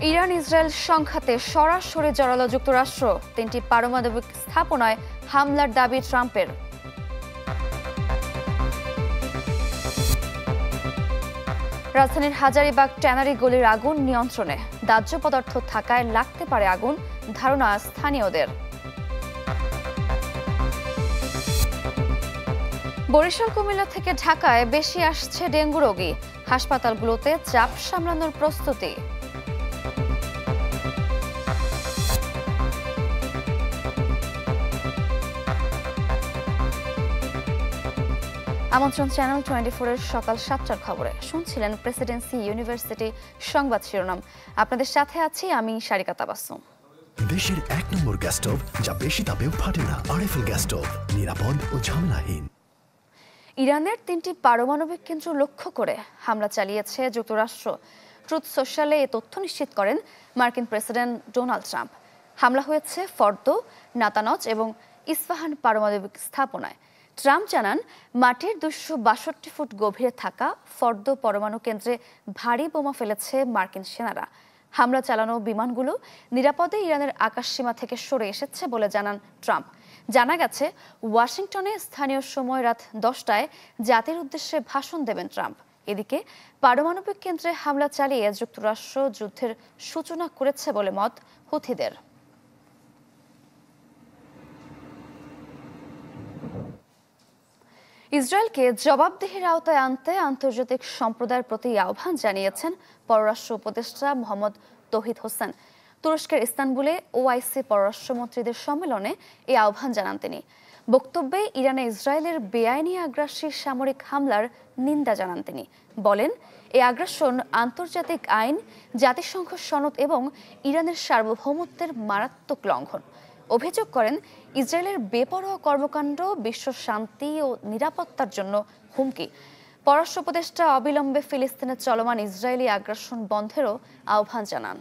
Iran Israel সংঘাতে সরাসরি জড়ালো যুক্তরাষ্ট্র, 3টি পারমাণবিক স্থাপনায় হামলার দাবি ট্রাম্পের। রাজধানীর হাজারীবাগ ট্যানারি গলির আগুন নিয়ন্ত্রণে, দাহ্য পদার্থ থাকায় লাগতে পারে আগুন, ধারণা স্থানীয়দের। বরিশাল কুমিল্লা থেকে ঢাকায় বেশি আসছে ডেঙ্গু রোগী, হাসপাতালগুলোতে চাপ সামলানোর প্রস্তুতি। আমন্ত্রণ চ্যানেল 24-এর সকাল 7টার খবরে। শুনছিলেন প্রেসিডেন্সি ইউনিভার্সিটি সংবাদ শিরোনাম। আপনাদের সাথে আছি আমি সারিকা তাবাসসুম। দেশের 1 নম্বর গ্যাস স্টোভ যা বেশি তাপেও ফাটে না, আরএফএল গ্যাস স্টোভ, নিরাপদ ও ঝামেলাহীন। ইরানের 3টি পারমাণবিক কেন্দ্র লক্ষ্য করে হামলা চালিয়েছে যুক্তরাষ্ট্র। ট্রুথ সোশ্যালে এ তথ্য নিশ্চিত করেন মার্কিন প্রেসিডেন্ট ডোনাল্ড ট্রাম্প। হামলা হয়েছে ফর্দো, নাতানজ এবং ইস্পাহান পারমাণবিক স্থাপনায়। ট্রাম্প জানান, মাটির 262 ফুট গভীরে থাকা ফর্দো পরমাণু কেন্দ্রে ভারী বোমা ফেলেছে মার্কিন সেনারা। হামলা চালানো বিমানগুলো নিরাপদে ইরানের আকাশসীমা থেকে সরে এসেছে বলে জানান ট্রাম্প। জানা গেছে, ওয়াশিংটনে স্থানীয় সময় রাত 10টায় জাতির উদ্দেশ্যে ভাষণ দেবেন ট্রাম্প। এদিকে পারমাণবিক কেন্দ্রে হামলা চালিয়ে যুক্তরাষ্ট্র যুদ্ধের সূচনা করেছে বলে মত হুথিদের। ইসরায়েলকে জবাবদিহির আওতায় আনতে আন্তর্জাতিক সম্প্রদায়ের প্রতি আহ্বান জানিয়েছেন পররাষ্ট্র উপদেষ্টা মোহাম্মদ তৌহিদ হোসেন। তুরস্কের ইস্তানবুলে ওআইসি পররাষ্ট্রমন্ত্রীদের সম্মেলনে এই আহ্বান জানান তিনি। বক্তব্যে ইরানে ইসরায়েলের বেআইনি আগ্রাসী সামরিক হামলার নিন্দা জানান তিনি। বলেন, এই আগ্রাসন আন্তর্জাতিক আইন, জাতিসংঘ সনদ এবং ইরানের সার্বভৌমত্বের মারাত্মক লঙ্ঘন। অভিযোগ করেন, ইসরায়েলের বেপরোয়া কর্মকাণ্ড বিশ্ব শান্তি ও নিরাপত্তার জন্য হুমকি। পররাষ্ট্র উপদেষ্টা অবিলম্বে ফিলিস্তিনে চলমান ইসরায়েলি আগ্রাসন বন্ধেরও আহ্বান জানান।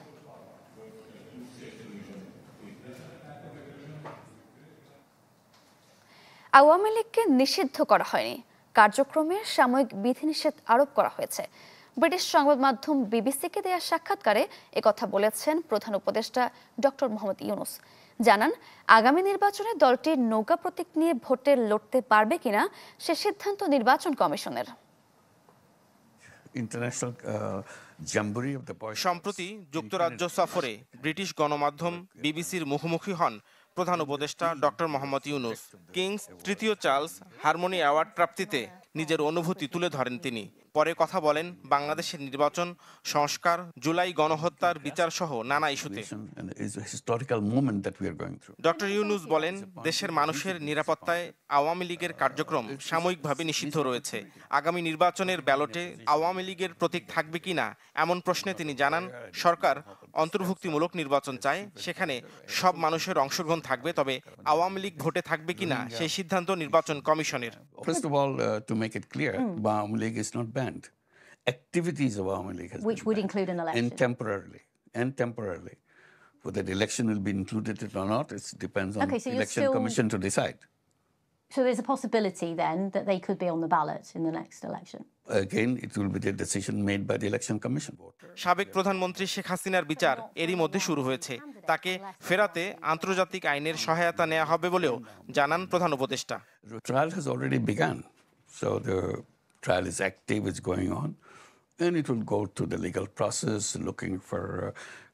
আওয়ামী লীগকে নিষিদ্ধ করা হয়নি, কার্যক্রমে সাময়িক বিধিনিষেধ আরোপ করা হয়েছে। ব্রিটিশ সংবাদ মাধ্যম বিবিসিকে দেয়া সাক্ষাৎকারে একথা বলেছেন প্রধান উপদেষ্টা ডক্টর মোহাম্মদ ইউনূস। জানান, আগামী নির্বাচনে দলটি নৌকা প্রতীক নিয়ে ভোটে লড়তে পারবে কিনা সে সিদ্ধান্ত নির্বাচন কমিশনের। সম্প্রতি যুক্তরাজ্য সফরে ব্রিটিশ গণমাধ্যম বিবিসির মুখোমুখি হন প্রধান উপদেষ্টা ডক্টর মোহাম্মদ ইউনূস। কিংস তৃতীয় চার্লস হারমোনি অ্যাওয়ার্ড প্রাপ্তিতে নিজের অনুভূতি তুলে ধরেন তিনি। পরে কথা বলেন বাংলাদেশের নির্বাচন, সংস্কার, জুলাই গণহত্যার বিচার সহ নানা ইস্যুতে। ডক্টর ইউনূস বলেন, দেশের মানুষের নিরাপত্তায় আওয়ামী লীগের কার্যক্রম সাময়িকভাবে নিষিদ্ধ রয়েছে। আগামী নির্বাচনের ব্যালটে আওয়ামী লীগের প্রতীক থাকবে কিনা এমন প্রশ্নে তিনি জানান, সরকার অন্তর্ভুক্তিমূলক নির্বাচন চায়, সেখানে সব মানুষের অংশগ্রহণ থাকবে, তবে আওয়ামী লীগ ভোটে থাকবে কিনা সেই সিদ্ধান্ত নির্বাচন কমিশনের। First of all, to make it clear, Awami League is not banned. Activities of Awami League has which would include an election. And temporarily. Whether the election will be included or not, it depends on the election commission to decide. So there's a possibility then that they could be on the ballot in the next election. Again, it will be the decision made by the election commission. সাবেক প্রধানমন্ত্রী শেখ হাসিনার বিচার এরই মধ্যে শুরু হয়েছে। তাকে ফেরাতে আন্তর্জাতিক আইনের সহায়তা নেওয়া হবে বলেও জানান প্রধান উপদেষ্টা। The trial has already begun, so the trial is active, it's going on, and it will go to the legal process, looking for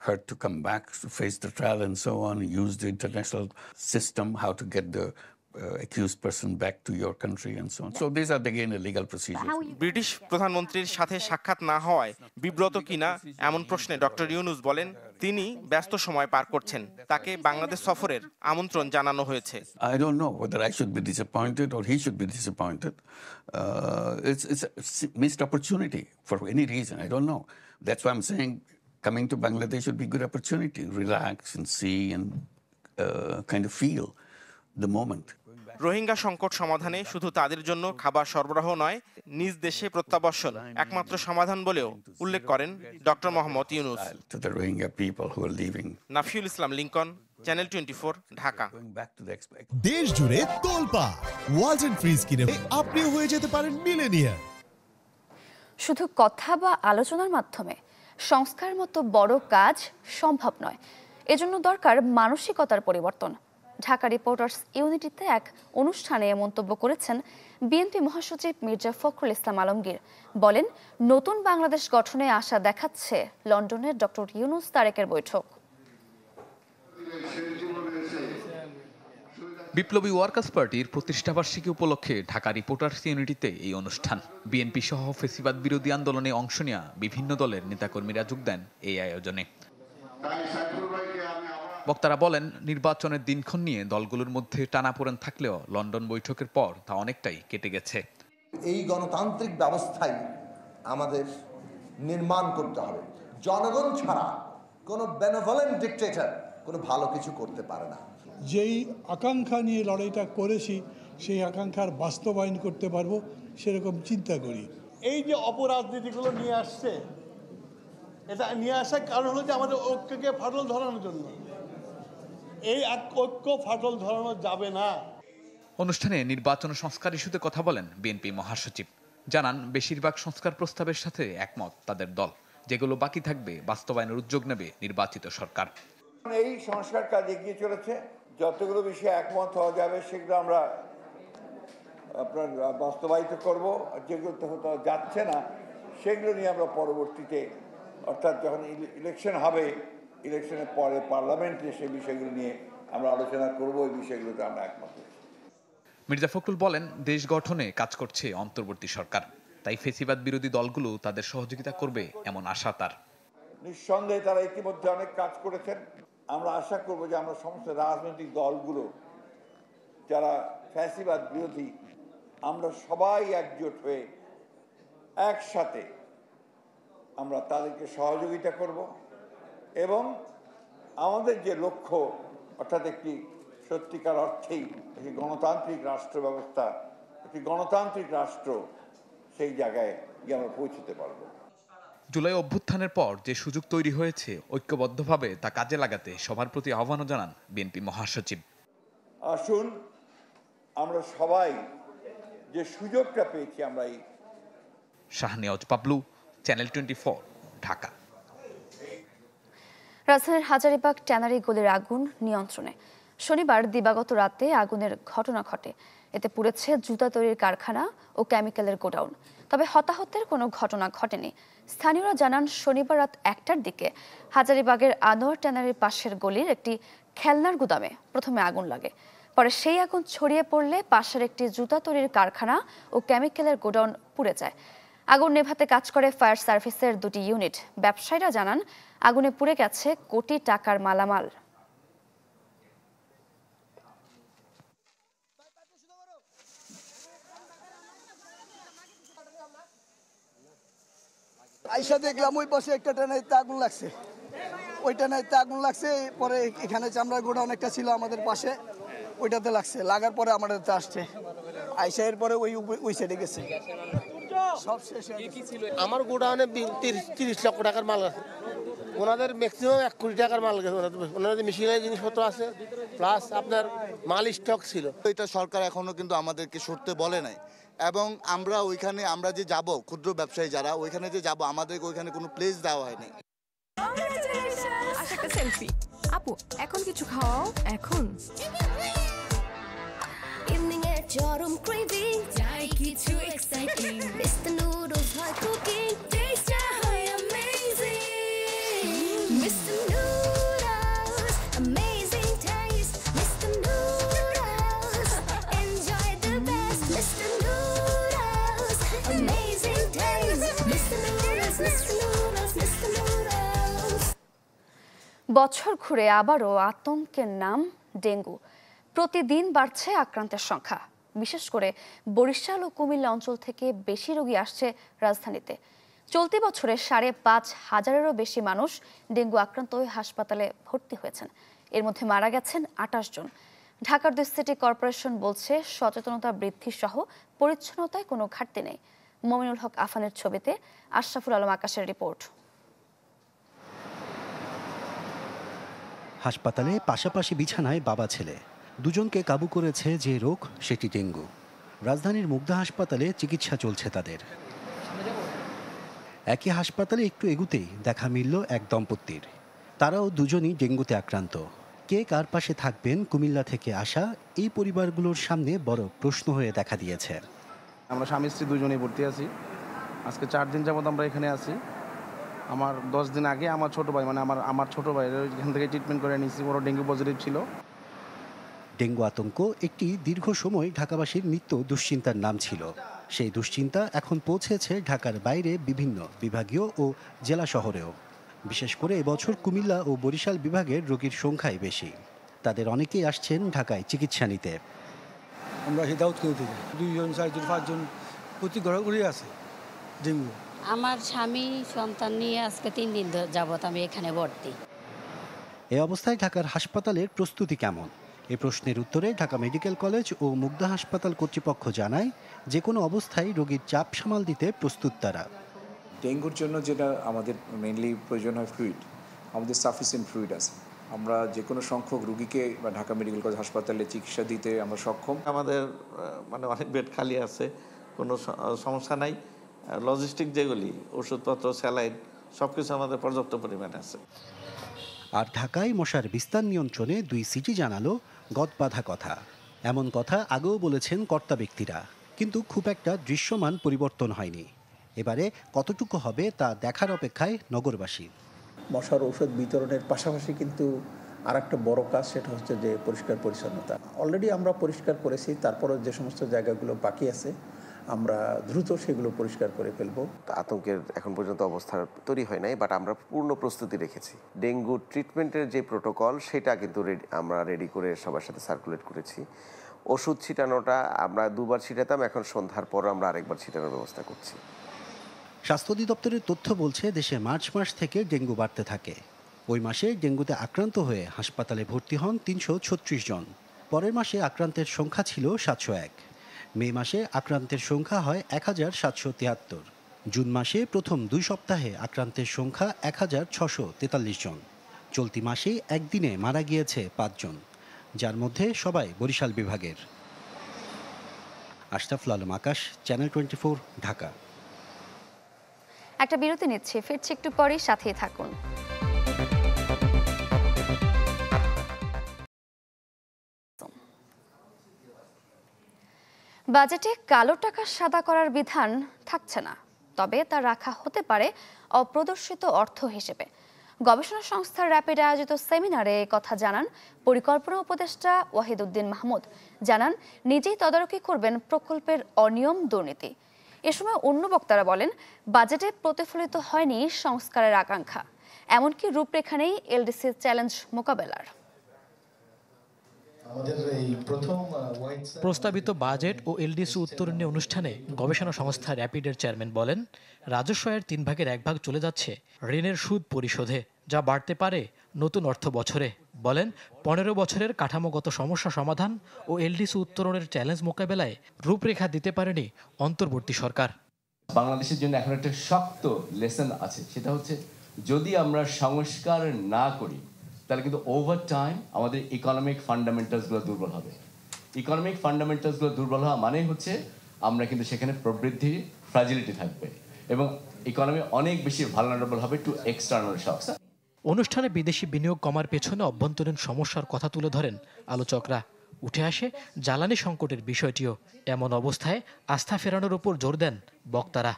her to come back to face the trial and so on, use the international system, how to get the accused person back to your country and so on. So these are again a legal procedure. British প্রধানমন্ত্রীর সাথে সাক্ষাৎ না হওয়ায় বিব্রত কিনা এমন প্রশ্নে doctor Yunus বলেন, তিনি ব্যস্ত সময় পার করছেন, তাকে বাংলাদেশ সফরের আমন্ত্রণ জানানো হয়েছে। I don't know whether I should be disappointed or he should be disappointed. It's a missed opportunity for any reason. I don't know. That's why I'm saying coming to Bangladesh would be a good opportunity. Relax and see and kind of feel the moment. Rohingya সংকট সমাধানে শুধু তাদের জন্য খাবার সরবরাহ নয়, নিজ দেশে প্রত্যাবর্ষণ একমাত্র সমাধান বলেও উল্লেখ করেন ডক্টর মোহাম্মদ ইউনূস। নাফিউল ইসলাম লিংকন, চ্যানেল 24, ঢাকা। দেশ জুড়ে তোলপা ওয়ালটন ফ্রিজ কিনে আপনিও হয়ে যেতে পারেন মিলেনিয়ার। শুধু কথা বা আলোচনার মাধ্যমে সংস্কার মতো বড় কাজ সম্ভব নয়, এজন্য দরকার মানসিকতার পরিবর্তন। ঢাকা রিপোর্টার্স ইউনিটিতে এক অনুষ্ঠানে এ মন্তব্য করেছেন বিএনপি মহাসচিব মির্জা ফখরুল ইসলাম আলমগীর। বলেন, নতুন বাংলাদেশ গঠনে আশা দেখাচ্ছে লন্ডনের ডক্টর ইউনূস তারেকের বৈঠক। বিপ্লবী ওয়ার্কার্স পার্টির প্রতিষ্ঠাবার্ষিকী উপলক্ষে ঢাকা রিপোর্টার্স ইউনিটিতে এই অনুষ্ঠান। বিএনপি সহ ফ্যাসিবাদ বিরোধী আন্দোলনে অংশ নেওয়া বিভিন্ন দলের নেতাকর্মীরা যোগ দেন এই আয়োজনে। বক্তারা বলেন, নির্বাচনের দিনক্ষণ নিয়ে দলগুলোর মধ্যে টানাপোড়েন থাকলেও লন্ডন বৈঠকের পর তা অনেকটাই কেটে গেছে। এই গণতান্ত্রিক ব্যবস্থাই আমাদের নির্মাণ করতে হবে। জনগণ ছাড়া কোনো বেনেভোলেন্ট ডিক্টেটর কোনো ভালো কিছু করতে পারে না। যেই আকাঙ্ক্ষা নিয়ে লড়াইটা করেছি সেই আকাঙ্ক্ষার বাস্তবায়ন করতে পারবো সেরকম চিন্তা করি। এই যে অপরাজনীতিগুলো নিয়ে আসছে, এটা নিয়ে আসার কারণ হলো যে আমাদের ঐক্যকে ফাটল ধরানোর জন্য। এই ঐক্য ফাটল ধরানো যাবে না। অনুষ্ঠানে নির্বাচন সংস্কার ইস্যুতে কথা বলেন বিএনপি মহাসচিব। জানান, বেশিরভাগ সংস্কার প্রস্তাবের সাথে একমত তাদের দল, যেগুলো বাকি থাকবে বাস্তবায়নের উদ্যোগ নেবে নির্বাচিত সরকার। এই সংস্কার কাজ এগিয়ে চলেছে, যতগুলো বিষয়ে একমত হওয়া যাবে সেগুলো আমরা আপনার বাস্তবায়িত করব। যেগুলো তো যাচ্ছে না সেগুলো নিয়ে আমরা পরবর্তীতে, অর্থাৎ যখন ইলেকশন হবে, ইলেকশনের পরে পার্লামেন্টে সেই বিষয়গুলো নিয়ে আমরা আলোচনা করব। এই বিষয়গুলোতে আমরা একমত। মির্জা ফখরুল বলেন, দেশ গঠনে কাজ করছে অন্তর্বর্তী সরকার, তাই ফ্যাসিবাদ বিরোধী দলগুলো তাদের সহযোগিতা করবে এমন আশা তার। নিঃসন্দেহে তারা ইতিমধ্যে অনেক কাজ করেছেন। আমরা আশা করব যে আমরা সমস্ত রাজনৈতিক দলগুলো যারা ফ্যাসিবাদ বিরোধী, আমরা সবাই একজোট হয়ে একসাথে আমরা তাদেরকে সহযোগিতা করব এবং আমাদের যে লক্ষ্য, অর্থাৎ একটি সত্যিকার অর্থেই একটি গণতান্ত্রিক রাষ্ট্র ব্যবস্থা, একটি গণতান্ত্রিক রাষ্ট্র, সেই জায়গায় গিয়ে আমরা পৌঁছতে পারবো। জুলাই অভ্যুত্থানের পর যে সুযোগ তৈরি হয়েছে, ঐক্যবদ্ধভাবে তা কাজে লাগাতে সবার প্রতি আহ্বানও জানান বিএনপি মহাসচিব। আসুন আমরা সবাই যে সুযোগটা পেয়েছি আমরা এই। Shahniaz Pablo, channel 24, Dhaka. রাজধানীর হাজারীবাগ ট্যানারি গলির আগুন নিয়ন্ত্রণে। শনিবার দিবাগত রাতে আগুনের ঘটনা ঘটে। এতে পুড়েছে জুতা তৈরির কারখানা ও কেমিক্যালের গোডাউন। তবে হতাহতের কোনো ঘটনা ঘটেনি। স্থানীয়রা জানান, শনিবার রাত 1টার দিকে হাজারীবাগের আনোয়ার ট্যানারির পাশের গলির একটি খেলনার গুদামে প্রথমে আগুন লাগে। পরে সেই আগুন ছড়িয়ে পড়লে পাশের একটি জুতা তৈরির কারখানা ও কেমিক্যালের গোডাউন পুড়ে যায়। আগুন নেভাতে কাজ করে ফায়ার সার্ভিসের 2টি ইউনিট। ব্যবসায়ীরা জানান, আগুনে পুড়ে গেছে কোটি টাকার মালামাল। আইসা দেখলাম ওই পাশে একটা ট্যানারিতে আগুন লাগছে, ওই ট্যানারিতে আগুন লাগছে। পরে এখানে চামড়ার গোডাউন একটা ছিল আমাদের পাশে, ওইটাতে লাগছে। লাগার পরে আমাদের আসছে আইসা, এর পরে ওই সাইডে গেছে, সব শেষ। আমার গোডাউনে 30 লক্ষ টাকার মাল আছে, ওনাদের ম্যাক্সিমাম 1 কোটি টাকার মাল গেছে। ওনাদের মেশিনারি জিনিসপত্র আছে, প্লাস আপনার মাল স্টক ছিল। এটা সরকার এখনো কিন্তু আমাদেরকে সরতে বলে নাই, এবং আমরা ওইখানে আমরা যে যাব, ক্ষুদ্র ব্যবসায়ী যারা ওইখানে যে যাব, আমাদেরকে ওইখানে কোনো প্লেস দেওয়া হয়নি। একটা সেলফি। আপু, এখন কিছু খাওয়াও। এখন ইভিনিং এ চরম ক্রেভিং, চাই কিছু এক্সাইটিং। মিস্টার নুডলস হয় কুকিং, টেস্টটা হয় amazing. Mister noodles, amazing test. Mister noodles, enjoy the best. Mister noodles, amazing test. Mister noodles, mister noodles, mister noodles. বছর ঘুরে আবারও আতঙ্কের নাম ডেঙ্গু। প্রতিদিন বাড়ছে আক্রান্তের সংখ্যা। বিশেষ করে বরিশাল ও কুমিল্লা অঞ্চল থেকে বেশি রোগী আসছে রাজধানীতে। চলতি বছরে 5,500-এরও বেশি মানুষ ডেঙ্গু আক্রান্ত হয়ে হাসপাতালে ভর্তি হয়েছেন। এর মধ্যে মারা গেছেন 28 জন। ঢাকার 2 সিটি কর্পোরেশন বলছে, সচেতনতা বৃদ্ধি সহ পরিচ্ছন্নতায় কোনো ঘাটতি নেই। মমিনুল হক আফানের ছবিতে আশরাফুল আলম আকাশের রিপোর্ট। হাসপাতালে পাশাপাশি বিছানায় বাবা ছেলে, দুজনকে কাবু করেছে যে রোগ, সেটি ডেঙ্গু। রাজধানীর মুগদা হাসপাতালে চিকিৎসা চলছে তাদের। একই হাসপাতালে একটু এগুতেই দেখা মিলল এক দম্পতির। তারাও দুজনই ডেঙ্গুতে আক্রান্ত। কে কার পাশে থাকবেন কুমিল্লা থেকে আসা এই পরিবারগুলোর সামনে বড় প্রশ্ন হয়ে দেখা দিয়েছে। আমরা স্বামী স্ত্রী দুজনেই ভর্তি আছি। আজকে 4 দিন যাবত আমরা এখানে আছি। আমার 10 দিন আগে আমার ছোট ভাই মানে আমার ছোট ভাই এখান থেকে ট্রিটমেন্ট করে নিয়েছি, ওর ডেঙ্গু পজিটিভ ছিল। ডেঙ্গু আতঙ্ক একটি দীর্ঘ সময় ঢাকাবাসীর নিত্য দুশ্চিন্তার নাম ছিল। সেই দুশ্চিন্তা এখন পৌঁছেছে ঢাকার বাইরে বিভিন্ন বিভাগীয় ও জেলা শহরেও। বিশেষ করে এবছর কুমিল্লা ও বরিশাল বিভাগের রোগীর সংখ্যাই বেশি। তাদের অনেকেই আসছেন ঢাকায় চিকিৎসা নিতে। আমরা দাউদকান্দি থেকে 2 জন 4 জন 5 জন প্রতি ঘরে আছে ডেঙ্গু। আমার স্বামী সন্তান নিয়ে আজকে 3 দিন যাবত আমি এখানে ভর্তি। এই অবস্থায় ঢাকার হাসপাতালের প্রস্তুতি কেমন? এই প্রশ্নের উত্তরে ঢাকা মেডিকেল কলেজ ও মুগদা হাসপাতাল কর্তৃপক্ষ জানায়, যে কোনো অবস্থায় রোগীর চাপ সামাল দিতে প্রস্তুত তারা। ডেঙ্গুর জন্য যেটা আমাদের মেইনলি প্রয়োজন হয় ফ্লুইড, আমাদের সাফিসিয়েন্ট ফ্লুইড আছে। আমরা যে কোনো সংখ্যক রুগীকে বা ঢাকা মেডিকেল কলেজ হাসপাতালে চিকিৎসা দিতে আমরা সক্ষম। আমাদের মানে অনেক বেড খালি আছে, কোনো সমস্যা নাই। লজিস্টিক যেগুলি ওষুধপত্র, স্যালাইন সব কিছু আমাদের পর্যাপ্ত পরিমাণে আছে। আর ঢাকায় মশার বিস্তার নিয়ন্ত্রণে 2 সিটি জানালো গদ বাঁধা কথা। এমন কথা আগেও বলেছেন কর্তা ব্যক্তিরা, কিন্তু খুব একটা দৃশ্যমান পরিবর্তন হয়নি। এবারে কতটুকু হবে তা দেখার অপেক্ষায় নগরবাসী। মশার ঔষধ বিতরণের পাশাপাশি কিন্তু আর একটা বড় কাজ, সেটা হচ্ছে যে পরিষ্কার পরিচ্ছন্নতা। অলরেডি আমরা পরিষ্কার করেছি, তারপরে যে সমস্ত জায়গাগুলো বাকি আছে আমরা দ্রুত সেগুলো পরিষ্কার করে ফেলব। আতঙ্কের এখন পর্যন্ত অবস্থা তৈরি হয় নাই, বাট আমরা পূর্ণ প্রস্তুতি রেখেছি। ডেঙ্গু ট্রিটমেন্টের যে প্রোটোকল সেটা কিন্তু আমরা রেডি করে সবার সাথে সার্কুলেট করেছি। ওষুধ ছিটানোটা আমরা 2 বার ছিটাতাম, এখন সন্ধ্যার পর আমরা আরেকবার ছিটানোর ব্যবস্থা করছি। স্বাস্থ্য অধিদপ্তরের তথ্য বলছে, দেশে মার্চ মাস থেকে ডেঙ্গু বাড়তে থাকে। ওই মাসে ডেঙ্গুতে আক্রান্ত হয়ে হাসপাতালে ভর্তি হন 336 জন। পরের মাসে আক্রান্তের সংখ্যা ছিল 701। মে মাসে আক্রান্তের সংখ্যা হয় 1773। জুন মাসে প্রথম 2 সপ্তাহে আক্রান্তের সংখ্যা 1643 জন। চলতি মাসে একদিনে মারা গিয়েছে 5 জন, যার মধ্যে সবাই বরিশাল বিভাগের। আশরাফুল আলম আকাশ, চ্যানেল 24, ঢাকা। একটা বিরতি নিচ্ছি, ফিরছি একটু পরেই, সাথেই থাকুন। বাজেটে কালো টাকা সাদা করার বিধান থাকছে না, তবে তা রাখা হতে পারে অপ্রদর্শিত অর্থ হিসেবে। গবেষণা সংস্থা র্যাপিড আয়োজিত সেমিনারে কথা জানান পরিকল্পনা উপদেষ্টা ওয়াহিদ উদ্দিন মাহমুদ। জানান, নিজেই তদারকি করবেন প্রকল্পের অনিয়ম দুর্নীতি। এ সময় অন্য বক্তারা বলেন, বাজেটে প্রতিফলিত হয়নি সংস্কারের আকাঙ্ক্ষা, এমনকি রূপরেখা নেই এলডিসির চ্যালেঞ্জ মোকাবেলার। প্রস্তাবিত বাজেট ও এলডিসি উত্তরণী অনুষ্ঠানে গবেষণা সংস্থা র্যাপিডের চেয়ারম্যান বলেন, রাজস্ব আয়ের 3 ভাগের 1 ভাগ চলে যাচ্ছে ঋণের সুদ পরিশোধে, যা বাড়তে পারে নতুন অর্থ বছরে। বলেন, 15 বছরের কাঠামোগত সমস্যা সমাধান ও এলডিসি উত্তরণের চ্যালেঞ্জ মোকাবেলায় রূপরেখা দিতে পারেনি অন্তর্বর্তী সরকার। বাংলাদেশের জন্য এখন একটা শক্ত লেসন আছে, সেটা হচ্ছে যদি আমরা সংস্কার না করি তাহলে কিন্তু ওভার টাইম আমাদের ইকোনমিক ফান্ডামেন্টালসগুলো দুর্বল হবে। ইকোনমিক ফান্ডামেন্টালসগুলো দুর্বল হওয়া মানে হচ্ছে আমরা কিন্তু সেখানে প্রবৃদ্ধি ফ্র্যাজিলিটি থাকবে এবং ইকোনমি অনেক বেশি ভালনারেবল হবে টু এক্সটার্নাল শকস। অনুষ্ঠানে বিদেশি বিনিয়োগ কমার পেছনে অভ্যন্তরীণ সমস্যার কথা তুলে ধরেন আলোচকরা। উঠে আসে জ্বালানি সংকটের বিষয়টিও। এমন অবস্থায় আস্থা ফেরানোর উপর জোর দেন বক্তারা।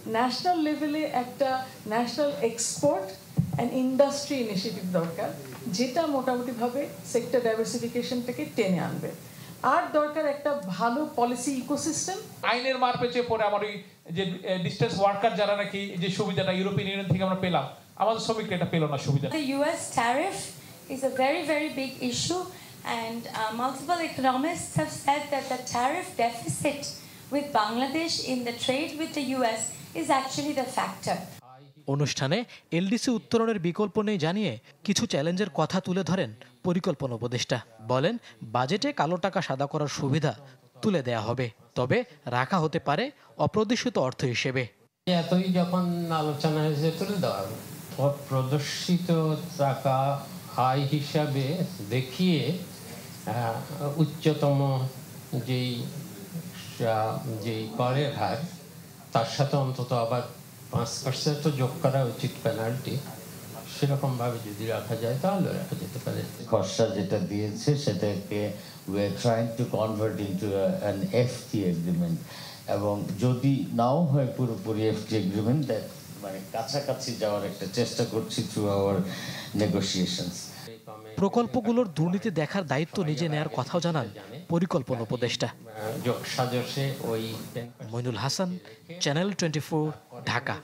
ন্যাশনাল লেভেলে একটা national export and industry initiative দরকার, যেটা মোটামুটিভাবে সেক্টর ডাইভার্সিফিকেশনটাকে টেনে আনবে। আর দরকার একটা ভালো পলিসি ইকোসিস্টেম। আইনের মার পেঁচে পড়ে আমার ওই যে ডিস্টেন্স ওয়ার্কার যারা নাকি যে সুবিধাটা ইউরোপিয়ান ইউনিয়ন থেকে আমরা পেলাম, আমাদের শ্রমিকরা এটা পেল না সুবিধা। The US tariff is a very, very big issue, and multiple economists have said that the tariff deficit with Bangladesh in the trade with the US is actually the factor. অনুষ্ঠানে এলডিসি উত্তরণের বিকল্প নেই জানিয়ে কিছু চ্যালেঞ্জের কথা তুলে ধরেন পরিকল্পনা উপদেষ্টা। বলেন, বাজেটে কালো টাকা সাদা করার সুবিধা তুলে দেয়া হবে, তবে রাখা হতে পারে অপ্রদর্শিত অর্থ হিসেবে। এতই যখন আলোচনা হয়েছে তুলে দেওয়া হবে, প্রদর্শিত টাকা আয় হিসাবে দেখিয়ে উচ্চতম যেই করের হার তার সাথে অন্তত আবার 5% তো যোগ করা উচিত পেনাল্টি, সেরকমভাবে যদি রাখা যায় তাহলে রাখা যেতে পারে। খসড়া যেটা দিয়েছে সেটাকে we are trying to convert into an FTA agreement, এবং যদি নাও হয় পুরোপুরি FTA agreement, that মানে কাছাকাছি যাওয়ার একটা চেষ্টা করছি through our negotiations. প্রকল্পগুলোর দুর্নীতি দেখার দায়িত্ব নিজে নেয়ার কথাও জানান পরিকল্পনা উপদেষ্টা মইনুল হাসান, চ্যানেল 24, ঢাকা।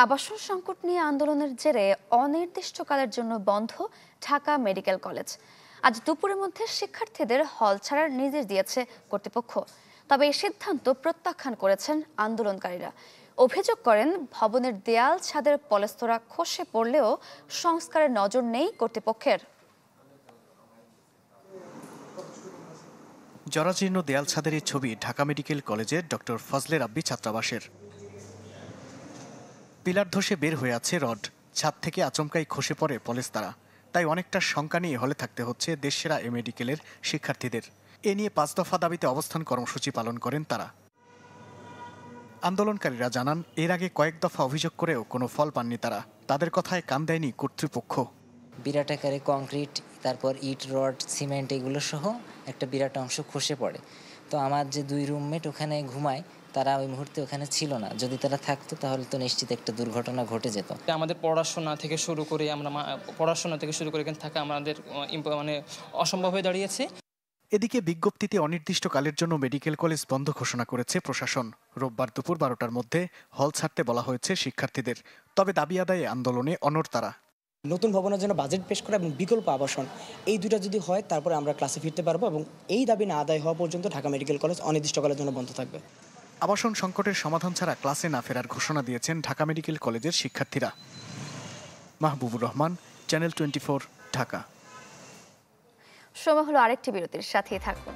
আবাসন সংকট নিয়ে আন্দোলনের জেরে অনির্দিষ্টকালের জন্য বন্ধ ঢাকা মেডিকেল কলেজ। আজ দুপুরের মধ্যে শিক্ষার্থীদের হল ছাড়ার নির্দেশ দিয়েছে কর্তৃপক্ষ। তবে এই সিদ্ধান্ত প্রত্যাখ্যান করেছেন আন্দোলনকারীরা। অভিযোগ করেন, ভবনের দেয়াল ছাদের পলেস্তরা খসে পড়লেও সংস্কারের নজর নেই কর্তৃপক্ষের। জরাজীর্ণ দেয়াল ছাদের এই ছবি ঢাকা মেডিকেল কলেজের ডক্টর ফজলে রাব্বি ছাত্রাবাসের। পিলার ধসে বের হয়ে আছে রড, ছাদ থেকে আচমকাই খসে পড়ে পলেস্তারা। তাই অনেকটা শঙ্কা নিয়ে হলে থাকতে হচ্ছে দেশসেরা এ মেডিকেলের শিক্ষার্থীদের। এ নিয়ে 5 দফা দাবিতে অবস্থান কর্মসূচি পালন করেন তারা। আন্দোলনকারীরা জানান, এর আগে কয়েক দফা অভিযোগ করেও কোনো ফল পাননি তারা। তাদের কথায় কান দেয়নি কর্তৃপক্ষ। বিরাট আকারে কংক্রিট, তারপর ইট, রড, সিমেন্ট এগুলো সহ একটা বিরাট অংশ খসে পড়ে। তো আমার যে 2 রুমমেট ওখানে ঘুমায়, তারা ওই মুহূর্তে ওখানে ছিল না। যদি তারা থাকতো তাহলে তো নিশ্চিত একটা দুর্ঘটনা ঘটে যেত। আমাদের পড়াশোনা থেকে শুরু করে এখানে থাকা আমাদের মানে অসম্ভব হয়ে দাঁড়িয়েছে। এদিকে বিজ্ঞপ্তিতে অনির্দিষ্টকালের জন্য মেডিকেল কলেজ বন্ধ ঘোষণা করেছে প্রশাসন। রোববার দুপুর 12টার মধ্যে হল ছাড়তে বলা হয়েছে শিক্ষার্থীদের। তবে দাবি আদায়ে আন্দোলনে অনড় তারা। নতুন ভবনের জন্য বাজেট পেশ করা এবং বিকল্প আবাসন, এই দুটো যদি হয় তারপরে আমরা ক্লাসে ফিরতে পারবো, এবং এই দাবি না আদায় হওয়া পর্যন্ত ঢাকা মেডিকেল কলেজ অনির্দিষ্টকালের জন্য বন্ধ থাকবে। আবাসন সংকটের সমাধান ছাড়া ক্লাসে না ফেরার ঘোষণা দিয়েছেন ঢাকা মেডিকেল কলেজের শিক্ষার্থীরা। মাহবুবুর রহমান, চ্যানেল 24, ঢাকা। সময় হলো আরেকটি বিরতির, সাথেই থাকুন।